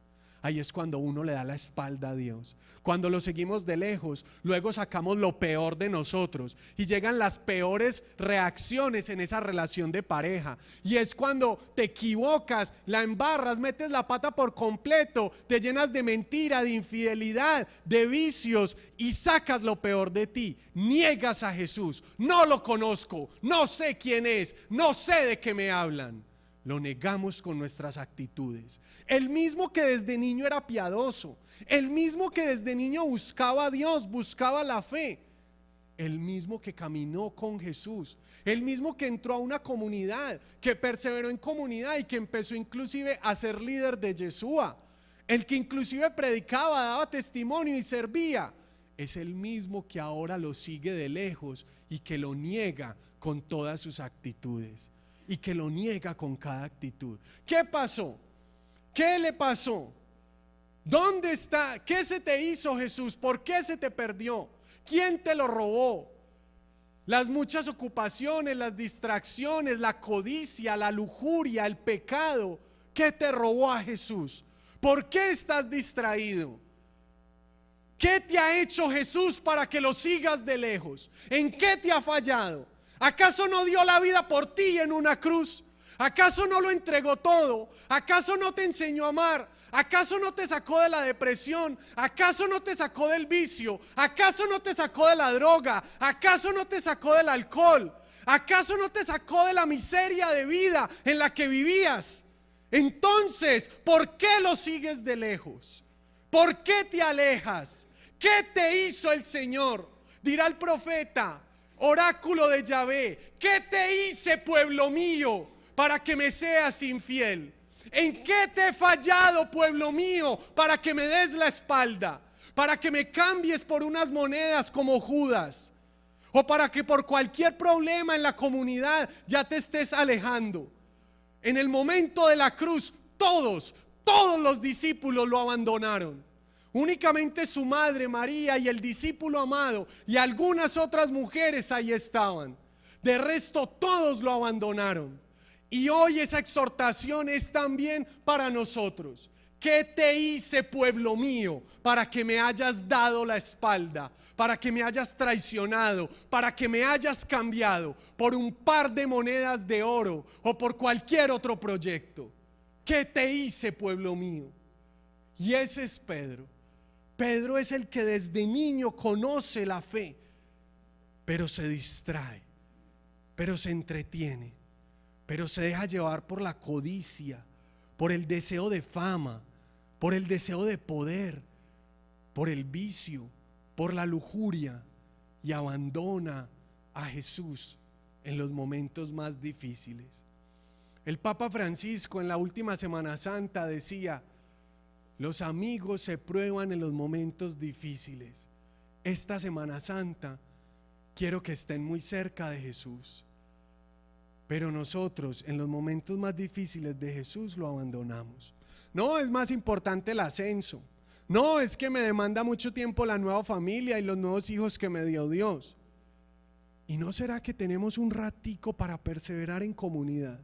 Speaker 2: Ahí es cuando uno le da la espalda a Dios. Cuando lo seguimos de lejos, luego sacamos lo peor de nosotros y llegan las peores reacciones en esa relación de pareja. Y es cuando te equivocas, la embarras, metes la pata por completo, te llenas de mentira, de infidelidad, de vicios y sacas lo peor de ti. Niegas a Jesús. No lo conozco, no sé quién es, no sé de qué me hablan. Lo negamos con nuestras actitudes. El mismo que desde niño era piadoso, el mismo que desde niño buscaba a Dios, buscaba la fe, el mismo que caminó con Jesús, el mismo que entró a una comunidad, que perseveró en comunidad y que empezó inclusive a ser líder de Yeshua, el que inclusive predicaba, daba testimonio y servía, es el mismo que ahora lo sigue de lejos y que lo niega con todas sus actitudes. Y que lo niega con cada actitud. ¿Qué pasó? ¿Qué le pasó? ¿Dónde está? ¿Qué se te hizo, Jesús? ¿Por qué se te perdió? ¿Quién te lo robó? Las muchas ocupaciones, las distracciones, la codicia, la lujuria, el pecado. ¿Qué te robó a Jesús? ¿Por qué estás distraído? ¿Qué te ha hecho Jesús para que lo sigas de lejos? ¿En qué te ha fallado? ¿Acaso no dio la vida por ti en una cruz? ¿Acaso no lo entregó todo? ¿Acaso no te enseñó a amar? ¿Acaso no te sacó de la depresión? ¿Acaso no te sacó del vicio? ¿Acaso no te sacó de la droga? ¿Acaso no te sacó del alcohol? ¿Acaso no te sacó de la miseria de vida en la que vivías? Entonces, ¿por qué lo sigues de lejos? ¿Por qué te alejas? ¿Qué te hizo el Señor? Dirá el profeta, oráculo de Yahvé, ¿qué te hice, pueblo mío, para que me seas infiel? ¿En qué te he fallado, pueblo mío, para que me des la espalda? Para que me cambies por unas monedas como Judas, o para que por cualquier problema en la comunidad ya te estés alejando. En el momento de la cruz, todos los discípulos lo abandonaron. Únicamente su madre María y el discípulo amado y algunas otras mujeres ahí estaban. De resto todos lo abandonaron. Y hoy esa exhortación es también para nosotros. ¿Qué te hice, pueblo mío, para que me hayas dado la espalda? Para que me hayas traicionado, para que me hayas cambiado por un par de monedas de oro o por cualquier otro proyecto. ¿Qué te hice, pueblo mío? Y ese es Pedro. Pedro es el que desde niño conoce la fe, pero se distrae, pero se entretiene, pero se deja llevar por la codicia, por el deseo de fama, por el deseo de poder, por el vicio, por la lujuria, y abandona a Jesús en los momentos más difíciles. El Papa Francisco en la última Semana Santa decía: los amigos se prueban en los momentos difíciles. Esta Semana Santa quiero que estén muy cerca de Jesús. Pero nosotros en los momentos más difíciles de Jesús lo abandonamos. No, es más importante el ascenso. No, es que me demanda mucho tiempo la nueva familia y los nuevos hijos que me dio Dios. ¿Y no será que tenemos un ratico para perseverar en comunidad?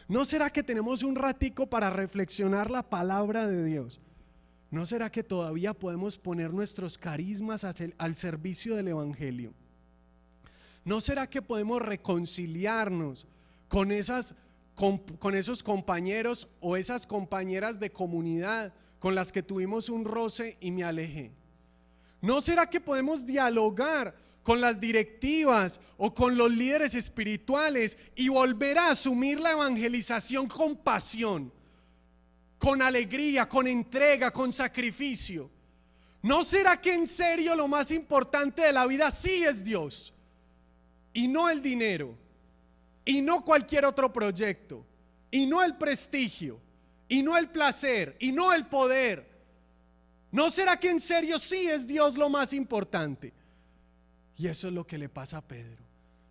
Speaker 2: ¿No será que tenemos un ratico para reflexionar la palabra de Dios? ¿No será que todavía podemos poner nuestros carismas al servicio del Evangelio? ¿No será que podemos reconciliarnos con esos compañeros o esas compañeras de comunidad con las que tuvimos un roce y me alejé? ¿No será que podemos dialogar con las directivas o con los líderes espirituales y volver a asumir la evangelización con pasión, con alegría, con entrega, con sacrificio? ¿No será que en serio lo más importante de la vida sí es Dios y no el dinero y no cualquier otro proyecto y no el prestigio y no el placer y no el poder? ¿No será que en serio sí es Dios lo más importante? Y eso es lo que le pasa a Pedro.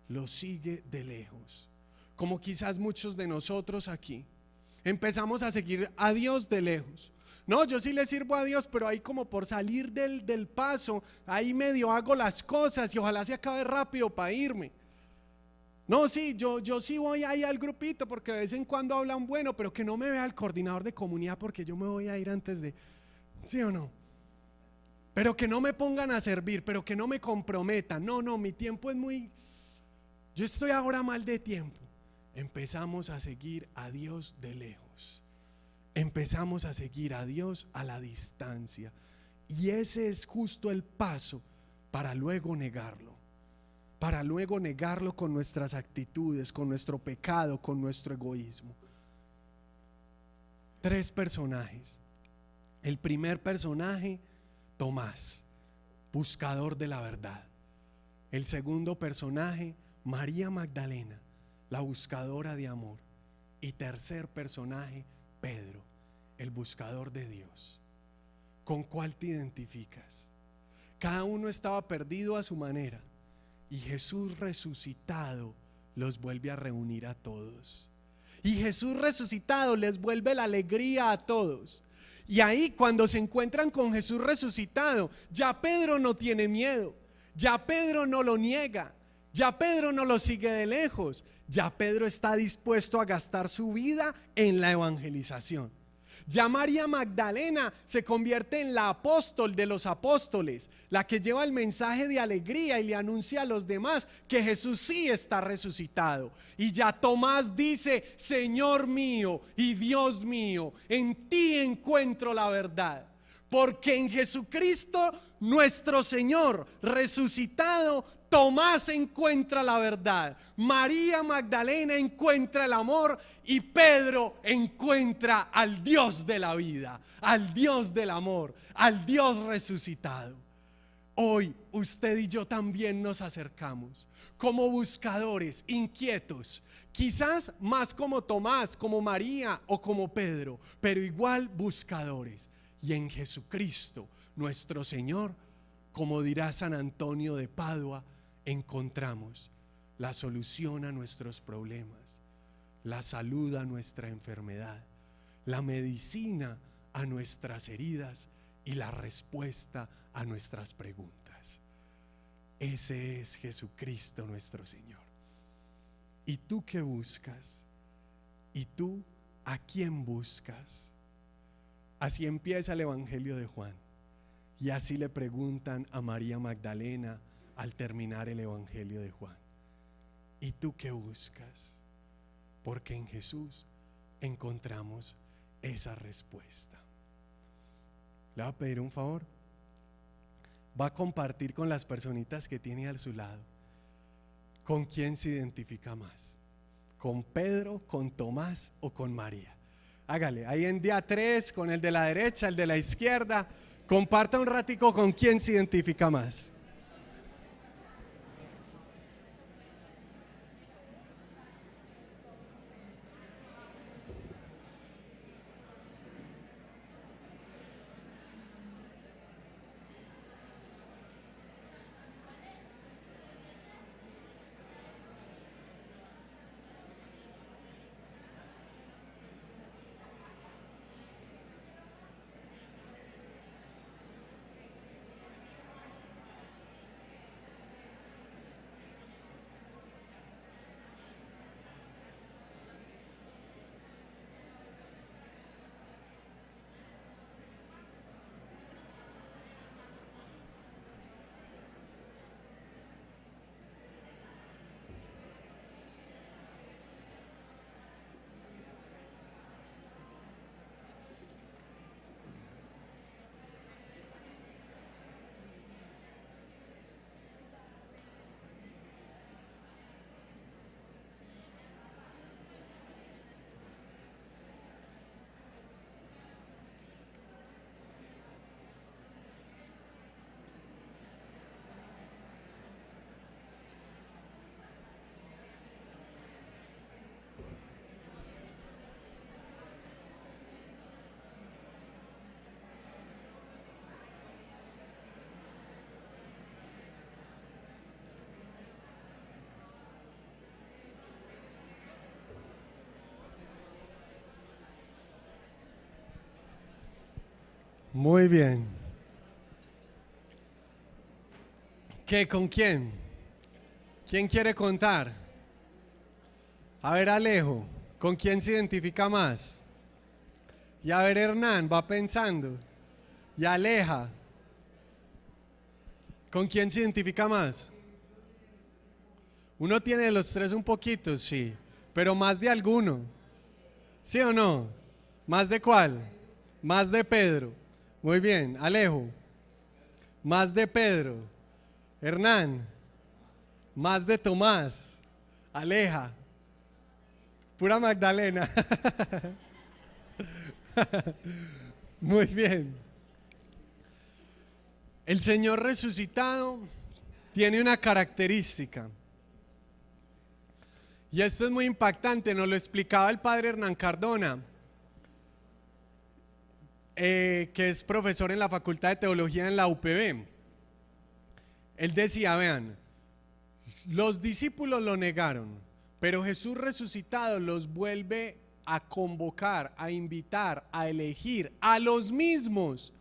Speaker 2: Lo sigue de lejos. Como quizás muchos de nosotros aquí empezamos a seguir a Dios de lejos. No, yo sí le sirvo a Dios, pero ahí como por salir del paso, ahí medio hago las cosas y ojalá se acabe rápido para irme. No, sí, yo sí voy ahí al grupito porque de vez en cuando hablan bueno, pero que no me vea el coordinador de comunidad porque yo me voy a ir antes de, ¿sí o no? Pero que no me pongan a servir, pero que no me comprometan. No, mi tiempo es muy, yo estoy ahora mal de tiempo. Empezamos a seguir a Dios de lejos. Empezamos a seguir a Dios a la distancia. Y ese es justo el paso para luego negarlo. Para luego negarlo con nuestras actitudes, con nuestro pecado, con nuestro egoísmo. 3 personajes. El primer personaje, Tomás, buscador de la verdad. El segundo personaje, María Magdalena, la buscadora de amor. Y tercer personaje, Pedro, el buscador de Dios. ¿Con cuál te identificas? Cada uno estaba perdido a su manera y Jesús resucitado los vuelve a reunir a todos. Y Jesús resucitado les vuelve la alegría a todos. Y ahí cuando se encuentran con Jesús resucitado, ya Pedro no tiene miedo, ya Pedro no lo niega, ya Pedro no lo sigue de lejos, ya Pedro está dispuesto a gastar su vida en la evangelización. Ya María Magdalena se convierte en la apóstol de los apóstoles, la que lleva el mensaje de alegría y le anuncia a los demás que Jesús sí está resucitado. Y ya Tomás dice: Señor mío y Dios mío, en ti encuentro la verdad. Porque en Jesucristo nuestro Señor resucitado, Tomás encuentra la verdad, María Magdalena encuentra el amor y Pedro encuentra al Dios de la vida, al Dios del amor, al Dios resucitado. Hoy usted y yo también nos acercamos como buscadores inquietos, quizás más como Tomás, como María o como Pedro, pero igual buscadores. Y en Jesucristo nuestro Señor, como dirá San Antonio de Padua, encontramos la solución a nuestros problemas, la salud a nuestra enfermedad, la medicina a nuestras heridas y la respuesta a nuestras preguntas. Ese es Jesucristo nuestro Señor. ¿Y tú qué buscas? ¿Y tú a quién buscas? Así empieza el Evangelio de Juan. Y así le preguntan a María Magdalena al terminar el Evangelio de Juan: ¿y tú qué buscas? Porque en Jesús encontramos esa respuesta. Le voy a pedir un favor. Va a compartir con las personitas que tiene a su lado. ¿Con quién se identifica más? ¿Con Pedro, con Tomás o con María? Hágale, ahí en día 3, con el de la derecha, el de la izquierda. Comparta un ratico con quién se identifica más. Muy bien. ¿Qué? ¿Con quién? ¿Quién quiere contar? A ver, Alejo, ¿con quién se identifica más? Y a ver, Hernán, va pensando. Y Aleja, ¿con quién se identifica más? Uno tiene de los tres un poquito, sí, pero más de alguno. ¿Sí o no? ¿Más de cuál? Más de Pedro. Muy bien, Alejo. Más de Pedro. Hernán. Más de Tomás. Aleja. Pura Magdalena. Muy bien. El Señor resucitado tiene una característica. Y esto es muy impactante, nos lo explicaba el padre Hernán Cardona, que es profesor en la Facultad de Teología en la UPB. Él decía, vean, los discípulos lo negaron, pero Jesús resucitado los vuelve a convocar, a invitar, a elegir a los mismos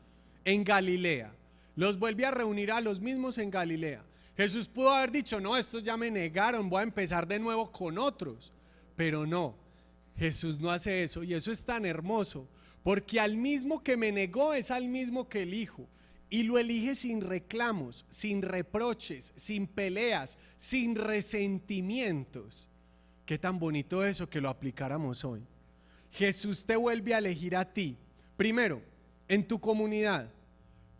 Speaker 2: en Galilea. Los vuelve a reunir a los mismos en Galilea. Jesús pudo haber dicho, no, estos ya me negaron, voy a empezar de nuevo con otros. Pero no, Jesús no hace eso, y eso es tan hermoso, porque al mismo que me negó es al mismo que elijo. Y lo elige sin reclamos, sin reproches, sin peleas, sin resentimientos. Qué tan bonito eso que lo aplicáramos hoy. Jesús te vuelve a elegir a ti, primero, en tu comunidad.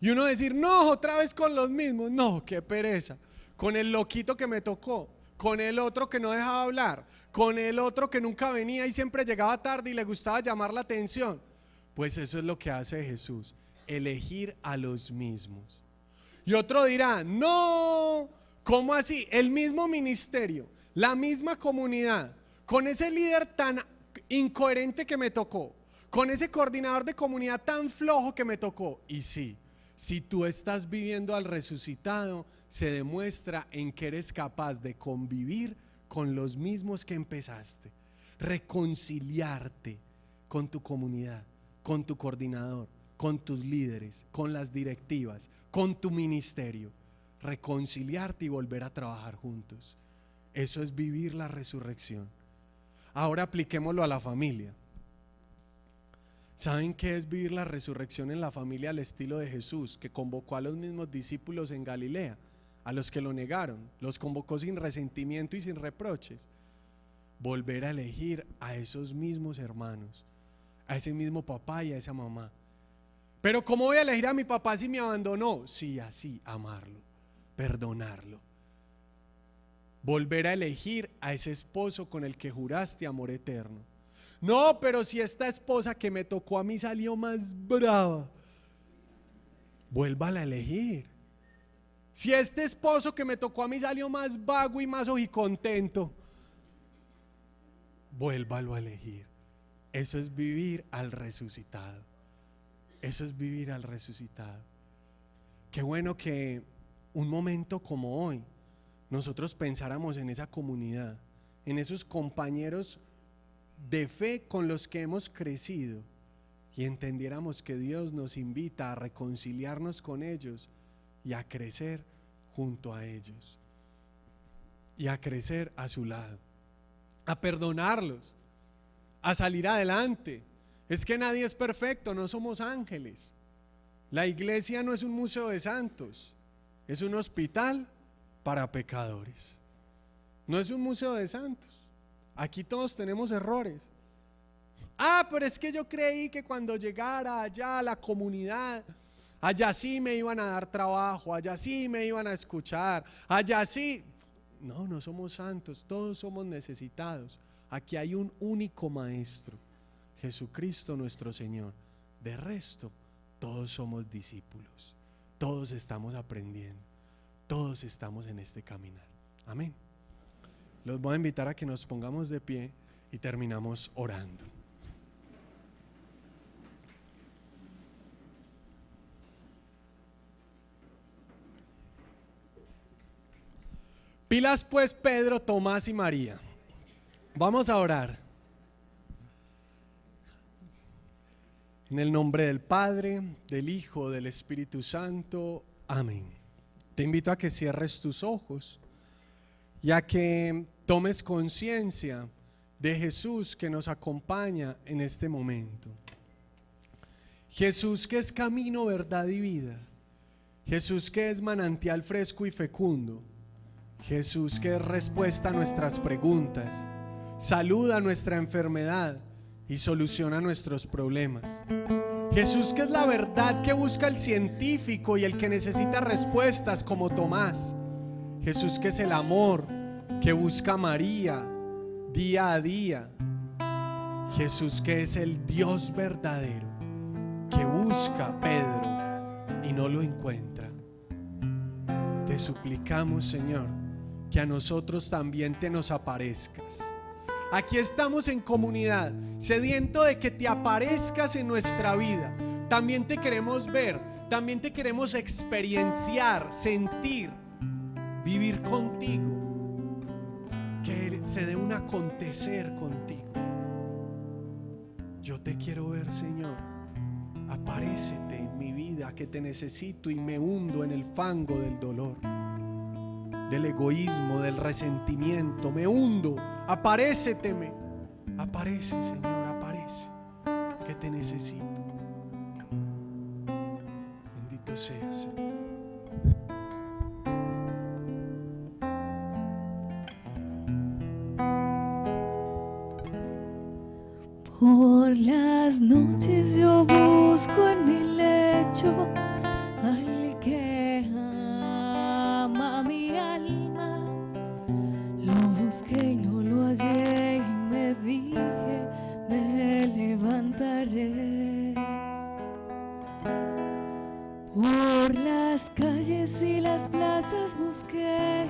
Speaker 2: Y uno decir, no, otra vez con los mismos, no, qué pereza. Con el loquito que me tocó, con el otro que no dejaba hablar, con el otro que nunca venía y siempre llegaba tarde y le gustaba llamar la atención. Pues eso es lo que hace Jesús, elegir a los mismos. Y otro dirá, no, ¿cómo así? El mismo ministerio, la misma comunidad, con ese líder tan incoherente que me tocó, con ese coordinador de comunidad tan flojo que me tocó. Y sí, si tú estás viviendo al resucitado, se demuestra en que eres capaz de convivir con los mismos que empezaste, reconciliarte con tu comunidad, con tu coordinador, con tus líderes, con las directivas, con tu ministerio, reconciliarte y volver a trabajar juntos. Eso es vivir la resurrección. Ahora apliquémoslo a la familia. ¿Saben qué es vivir la resurrección en la familia al estilo de Jesús, que convocó a los mismos discípulos en Galilea, a los que lo negaron, los convocó sin resentimiento y sin reproches? Volver a elegir a esos mismos hermanos, a ese mismo papá y a esa mamá. Pero ¿cómo voy a elegir a mi papá si me abandonó? Sí, así, amarlo, perdonarlo. Volver a elegir a ese esposo con el que juraste amor eterno. No, pero si esta esposa que me tocó a mí salió más brava, vuélvala a elegir. Si este esposo que me tocó a mí salió más vago y más ojicontento, vuélvalo a elegir. Eso es vivir al resucitado. Eso es vivir al resucitado. Qué bueno que un momento como hoy nosotros pensáramos en esa comunidad, en esos compañeros de fe con los que hemos crecido, y entendiéramos que Dios nos invita a reconciliarnos con ellos y a crecer junto a ellos y a crecer a su lado, a perdonarlos, a salir adelante. Es que nadie es perfecto, no somos ángeles. La iglesia no es un museo de santos, es un hospital para pecadores. No es un museo de santos. Aquí todos tenemos errores. Ah, pero es que yo creí que cuando llegara allá a la comunidad, allá sí me iban a dar trabajo, allá sí me iban a escuchar, allá sí. No, no somos santos, todos somos necesitados. Aquí hay un único maestro, Jesucristo nuestro Señor. De resto, todos somos discípulos, todos estamos aprendiendo, todos estamos en este caminar. Amén. Los voy a invitar a que nos pongamos de pie y terminamos orando. Pilas pues Pedro, Tomás y María. Vamos a orar. En el nombre del Padre, del Hijo, del Espíritu Santo. Amén. Te invito a que cierres tus ojos y a que tomes conciencia de Jesús que nos acompaña en este momento. Jesús que es camino, verdad y vida. Jesús que es manantial fresco y fecundo. Jesús que es respuesta a nuestras preguntas, saluda nuestra enfermedad y soluciona nuestros problemas. Jesús que es la verdad que busca el científico y el que necesita respuestas como Tomás. Jesús que es el amor que busca a María día a día. Jesús que es el Dios verdadero que busca a Pedro y no lo encuentra. Te suplicamos, Señor, que a nosotros también te nos aparezcas. Aquí estamos en comunidad, sediento de que te aparezcas en nuestra vida. También te queremos ver, también te queremos experienciar, sentir, vivir contigo. Que se dé un acontecer contigo. Yo te quiero ver, Señor. Aparécete en mi vida, que te necesito y me hundo en el fango del dolor, del egoísmo, del resentimiento. Me hundo. Aparéceteme. Aparece, Señor, aparece, que te necesito. Bendito seas, Señor.
Speaker 3: Por las noches yo busco en mi lecho al que ama mi alma. Lo busqué y no lo hallé y me dije, me levantaré. Por las calles y las plazas busqué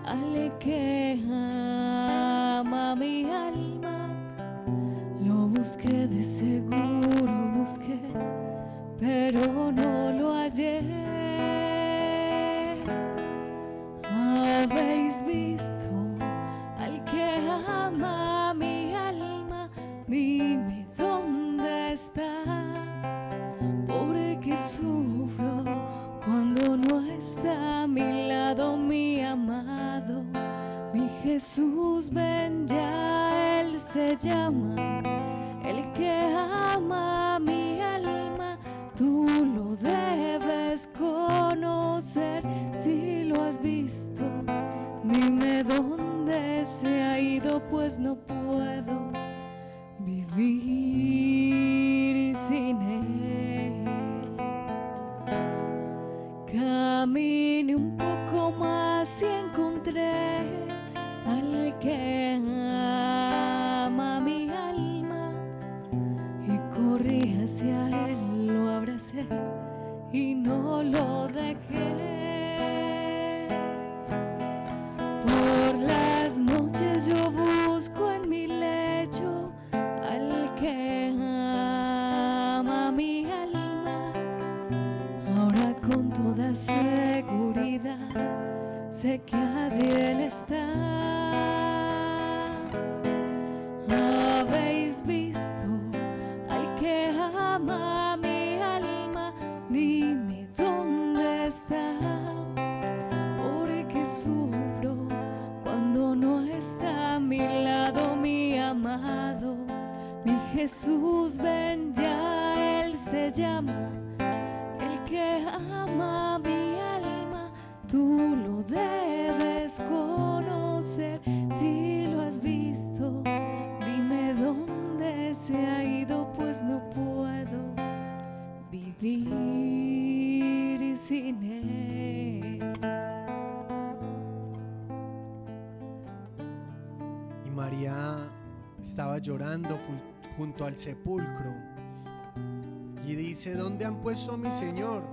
Speaker 3: al que ama mi alma. Lo busqué de seguro, busqué, pero no lo hallé. Habéis visto al que ama mi alma, dime dónde está, porque sufro cuando no está a mi lado mi amado, mi Jesús. Ven ya, Él se llama el que ama mi alma. Tú lo debes conocer, si lo has visto, dime dónde se ha ido, pues no puedo vivir sin Él. Caminé un poco más y encontré al que ama mi alma, y corrí hacia Él, lo abracé y no lo dejé. Por las noches yo busco en mi lecho al que ama mi alma. Ahora con toda seguridad sé que allí Él está. Habéis visto al que ama mi alma, dime dónde está, porque sufro cuando no está a mi lado mi amado, mi Jesús. Ven ya, Él se llama el que ama mi alma. Tú lo debes conocer, si lo has visto, dime dónde se ha ido, pues no puedo vivir sin Él.
Speaker 2: Y María estaba llorando junto al sepulcro y dice: ¿dónde han puesto a mi Señor?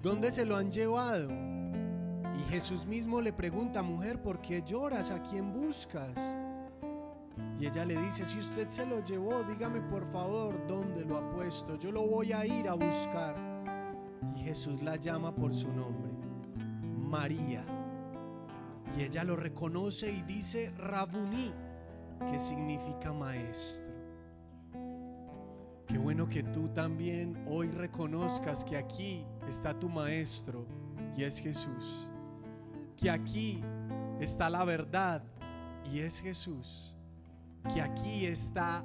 Speaker 2: ¿Dónde se lo han llevado? Y Jesús mismo le pregunta: mujer, ¿por qué lloras? ¿A quién buscas? Y ella le dice: si usted se lo llevó, dígame por favor dónde lo ha puesto, yo lo voy a ir a buscar. Y Jesús la llama por su nombre, María. Y ella lo reconoce y dice: Rabuní, que significa maestro. Qué bueno que tú también hoy reconozcas que aquí está tu maestro y es Jesús. Que aquí está la verdad y es Jesús. Que aquí está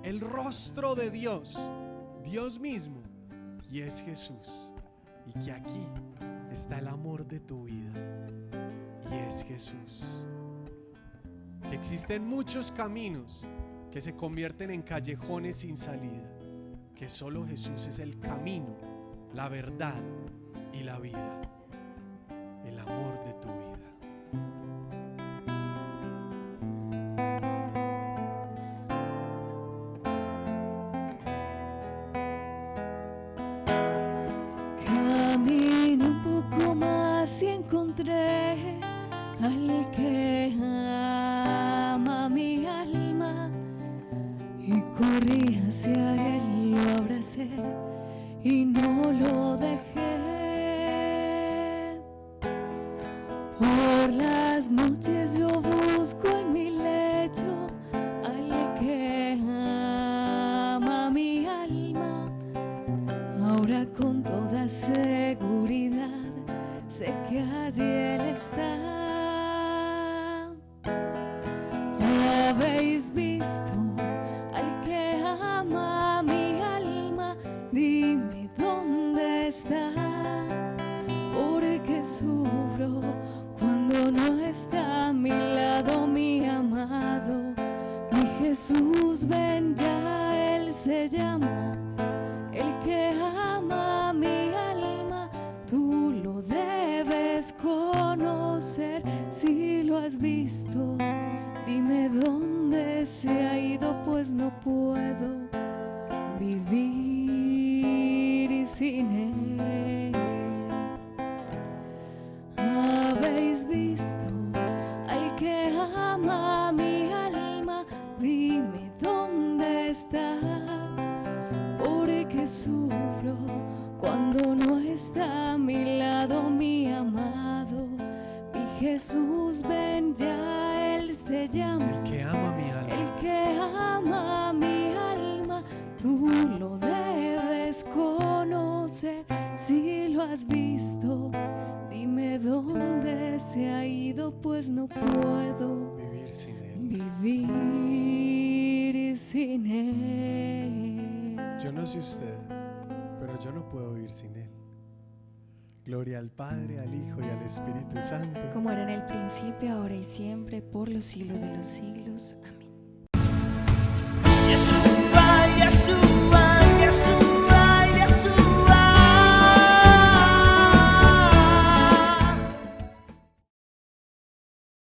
Speaker 2: el rostro de Dios, Dios mismo, y es Jesús. Y que aquí está el amor de tu vida y es Jesús. Que existen muchos caminos que se convierten en callejones sin salida. Que solo Jesús es el camino, la verdad y la vida. El amor de tu vida.
Speaker 3: Camino un poco más y encontré al que ama mi alma, y corrí hacia él, lo abracé y no lo dejé. Por las noches yo busco en mi lecho al que ama mi alma. Ahora con toda seguridad sé que allí Él está. ¿Habéis visto al que ama mi alma? Dime dónde está, porque sufro cuando no está a mi lado mi amado. Mi Jesús, ven ya, Él se llama. El que ama mi alma, tú lo debes conocer. Si lo has visto, dime dónde se ha ido, pues no puedo vivir sin él. ¿Habéis visto al que ama mi alma? Dime dónde está, porque sufro cuando no está a mi lado mi amado. Mi Jesús, ven ya, Él se llama.
Speaker 2: El que ama mi alma.
Speaker 3: El que ama mi alma, tú lo debes conocer. Si lo has visto, dime dónde se ha ido, pues no puedo
Speaker 2: Vivir sin él.
Speaker 3: vivir sin él.
Speaker 2: Yo no sé usted, pero yo no puedo vivir sin él. Gloria al Padre, al Hijo y al Espíritu Santo.
Speaker 3: Como era en el principio, ahora y siempre, por los siglos de los siglos. Amén.